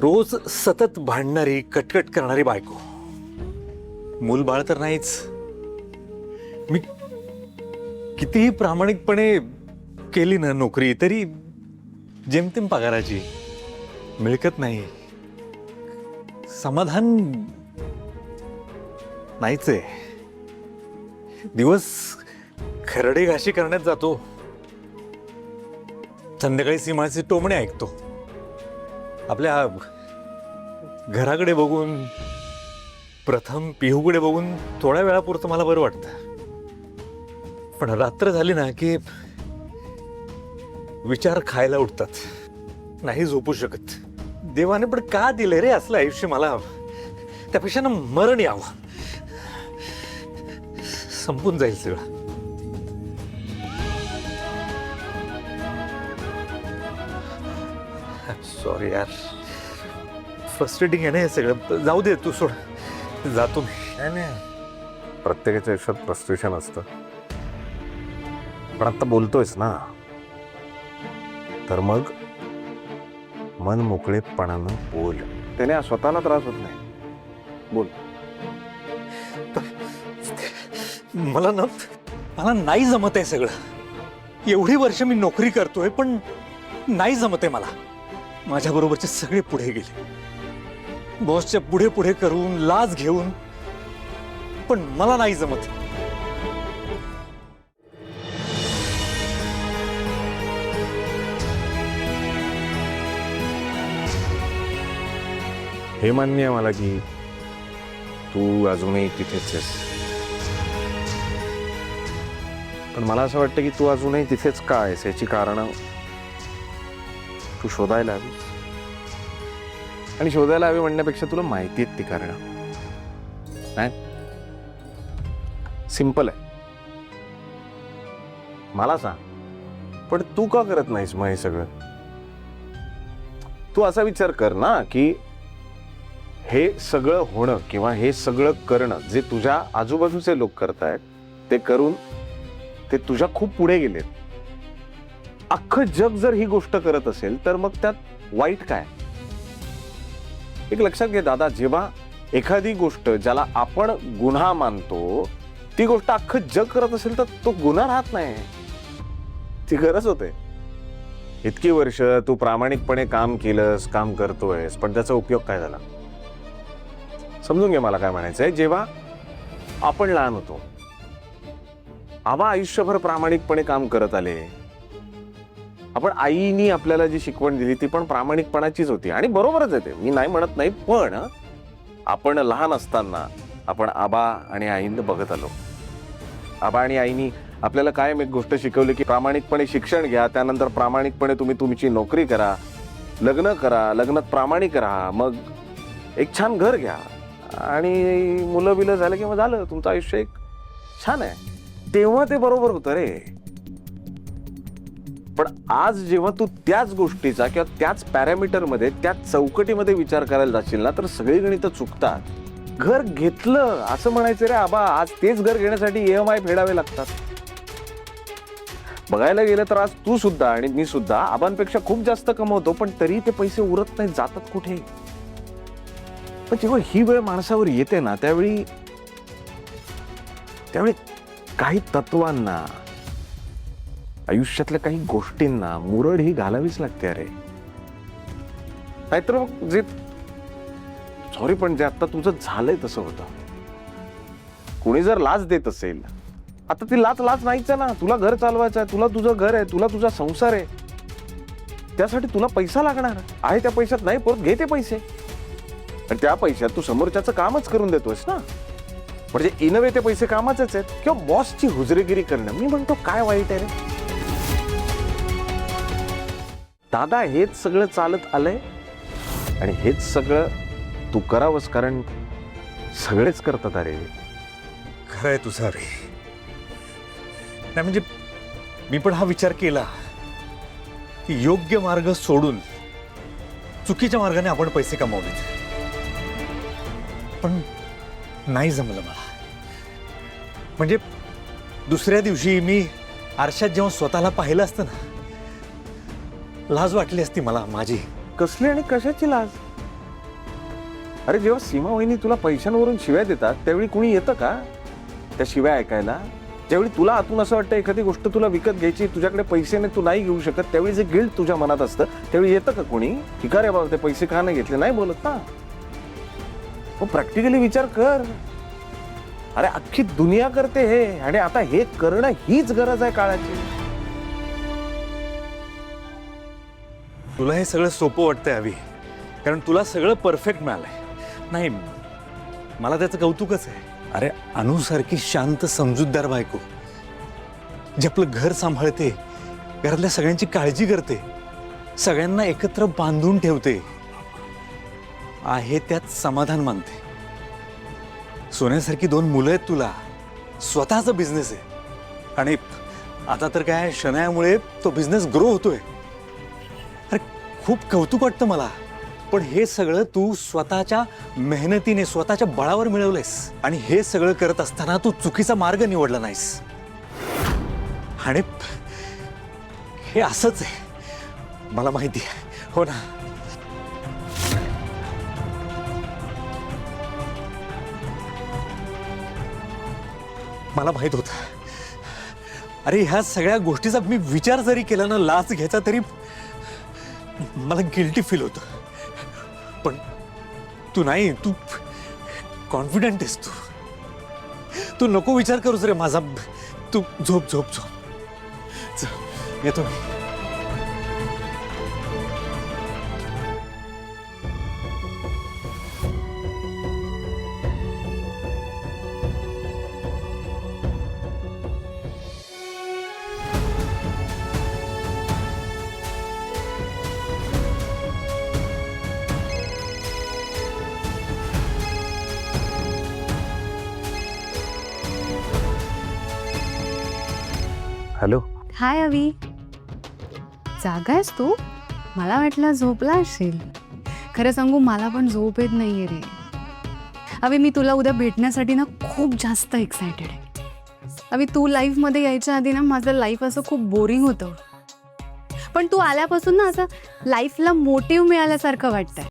रोज सतत भांडणारी कटकट करणारी बायको, मूलबाळ तर नाहीच. मी कितीही प्रामाणिकपणे केली ना नोकरी तरी जेमतेम पगाराची, मिळकत नाही, समाधान नाहीच आहे. दिवस खरडे घाशी करण्यात जातो, संध्याकाळी सीमाचे टोमणे ऐकतो. आपल्या घराकडे बघून, प्रथम पिहूकडे बघून थोड्या वेळापुरतं मला बरं वाटतं, पण रात्र झाली ना की विचार खायला उठतात, नाही झोपू शकत. देवाने पण का दिले रे असलं आयुष्य मला? त्यापेक्षा ना मरण यावं, संपून जाईल सगळं. सॉरी यार, फ्रस्ट्रेटिंग आहे ना हे सगळं. जाऊ दे, तू सोड, जातो मी. नाही, प्रत्येकाच्या आयुष्यात फ्रस्ट्रेशन असतं, पण आता बोलतोयस ना, तर मग मन मोकळेपणानं बोल. त्याने स्वतःला त्रास होत नाही. बोल. मला नाही जमत आहे सगळं. एवढी वर्ष मी नोकरी करतोय पण नाही जमत आहे मला. माझ्या बरोबरचे सगळे पुढे गेले, बॉसच्या पुढे पुढे करून लाज घेऊन, पण मला नाही जमत. हे मान्य आहे मला की तू अजूनही तिथेच आहेस, पण मला असं वाटतं की तू अजूनही तिथेच का आहेस याची कारणं तू शोधायला हवी. आणि शोधायला हवी म्हणण्यापेक्षा तुला माहिती आहेत ती कारणं. नाही, सिंपल आहे. मला सांग, पण तू का करत नाहीस मग हे सगळं? तू असा विचार कर ना की हे सगळं होणं किंवा हे सगळं करणं जे तुझ्या आजूबाजूचे लोक करतायत ते करून ते तुझ्या खूप पुढे गेलेत. अख्खं जग जर ही गोष्ट करत असेल तर मग त्यात वाईट काय? एक लक्षात घे दादा, जेव्हा एखादी गोष्ट ज्याला आपण गुन्हा मानतो ती गोष्ट अख्खं जग करत असेल तर तो गुन्हा राहत नाही, ती गरज होते. इतकी वर्ष तू प्रामाणिकपणे काम केलंस, काम करतोयस, पण त्याचा उपयोग काय झाला? समजून घे मला काय म्हणायचंय. जेव्हा आपण लहान होतो, आबा आयुष्यभर प्रामाणिकपणे काम करत आले. आपण आईनी आपल्याला जी शिकवण दिली ती पण प्रामाणिकपणाचीच होती, आणि बरोबरच आहे ते, मी नाही म्हणत नाही. पण आपण लहान असताना आपण आबा आणि आईंना बघत आलो. आबा आणि आईनी आपल्याला कायम एक गोष्ट शिकवली की प्रामाणिकपणे शिक्षण घ्या, त्यानंतर प्रामाणिकपणे तुम्ही तुमची नोकरी करा, लग्न करा, लग्नात प्रामाणिक राहा, मग एक छान घर घ्या, आणि मुलं बिलं झालं की मग झालं, तुमचं आयुष्य एक छान आहे. तेव्हा ते बरोबर होतं रे. पण आज जेव्हा तू त्याच गोष्टीचा किंवा त्याच पॅरामीटर मध्ये, त्याच चौकटीमध्ये विचार करायला जाशील ना, तर सगळी गणितं चुकतात. घर घेतलं असं म्हणायचं रे आबा, आज तेच घर घेण्यासाठी EMI फेडावे लागतात. बघायला गेलं तर आज तू सुद्धा आणि मी सुद्धा आबांपेक्षा खूप जास्त कमवतो, पण तरी ते पैसे उरत नाही, जातात कुठे? पण जेव्हा ही वेळ माणसावर येते ना, त्यावेळी काही तत्वांना, आयुष्यातल्या काही गोष्टींना मुरड ही घालावीच लागते अरे. नाहीतर मग जे सॉरी पण जे आता तुझं झालंय तसं होतं. कोणी जर लाच देत असेल, आता ती लाच नाहीच आहे ना. तुला घर चालवायचं आहे, तुला तुझं घर आहे, तुला तुझा संसार आहे, त्यासाठी तुला पैसा लागणार आहे. त्या पैशात नाही परत घे ते पैसे, आणि त्या पैशात तू समोरच्याचं कामच करून देतोयस ना. म्हणजे इन वे ते पैसे कामाचेच आहेत. किंवा बॉसची हुजरेगिरी करणं, मी म्हणतो काय वाईट आहे रे दादा? हेच सगळं चालत आलंय आणि हेच सगळं तू करावंस, कारण सगळेच करतात अरे. खरंय तुझं रे. नाही म्हणजे मी पण हा विचार केला की योग्य मार्ग सोडून चुकीच्या मार्गाने आपण पैसे कमावलेत, पण नाही जमलं मला. म्हणजे दुसऱ्या दिवशी मी आरशात जेव्हा स्वतःला पाहिलं असतं ना, लाज वाटली असती मला माझी. कसली आणि कशाची लाज? अरे जेव्हा सीमा वहिनी तुला पैशांवरून शिव्या देतात त्यावेळी कुणी येतं का त्या शिव्या ऐकायला? ज्यावेळी तुला आतून असं वाटतं एखादी गोष्ट तुला विकत घ्यायची, तुझ्याकडे पैसे नाही, तू नाही घेऊ शकत, त्यावेळी जे गिल्ट तुझ्या मनात असतं त्यावेळी येतं का कोणी की का रे बाबा ते पैसे का नाही घेतले? नाही बोलत ना. प्रॅक्टिकली विचार कर. अरे अख्खी दुनिया करते हे, आणि आता हे करणं हीच गरज आहे काळाची. तुला हे सगळं सोपं वाटतंय अभि, कारण तुला सगळं परफेक्ट मिळालंय. नाही, मला त्याचं कौतुकच आहे. अरे अनुसारखी शांत समजूतदार बायको, जे आपलं घर सांभाळते, घरातल्या सगळ्यांची काळजी करते, सगळ्यांना एकत्र बांधून ठेवते, आहे त्यात समाधान मानते. सोन्यासारखी 2 मुलं आहेत तुला, स्वतःचा बिझनेस आहे, आणि आता तर काय शनायामुळे तो बिझनेस ग्रो होतोय. अरे खूप कौतुक वाटतं मला. पण हे सगळं तू स्वतःच्या मेहनतीने, स्वतःच्या बळावर मिळवलंयस, आणि हे सगळं करत असताना तू चुकीचा मार्ग निवडला नाहीस. आणि हे असंच आहे, मला माहिती आहे. हो ना. मला माहित होतं. अरे ह्या सगळ्या गोष्टीचा मी विचार जरी केला ना, लाच घ्यायचा, तरी मला गिल्टी फील होतं. पण तू नाही, तू कॉन्फिडंट आहेस. तू नको विचार करूस रे माझा. तू झोप झोप झोप. चल येतो मी. हॅलो. हाय अवी, जागा आहेस तू? मला वाटलं झोपला असेल. खरं सांगू, मला पण झोप येत नाहीये रे. अवी, मी तुला उद्या भेटण्यासाठी ना खूप जास्त एक्सायटेड आहे. अवी, तू लाईफमध्ये यायच्या आधी ना माझं लाईफ असं खूप बोरिंग होतं, पण तू आल्यापासून ना असं लाईफला मोटिव्ह मिळाल्यासारखं वाटतंय.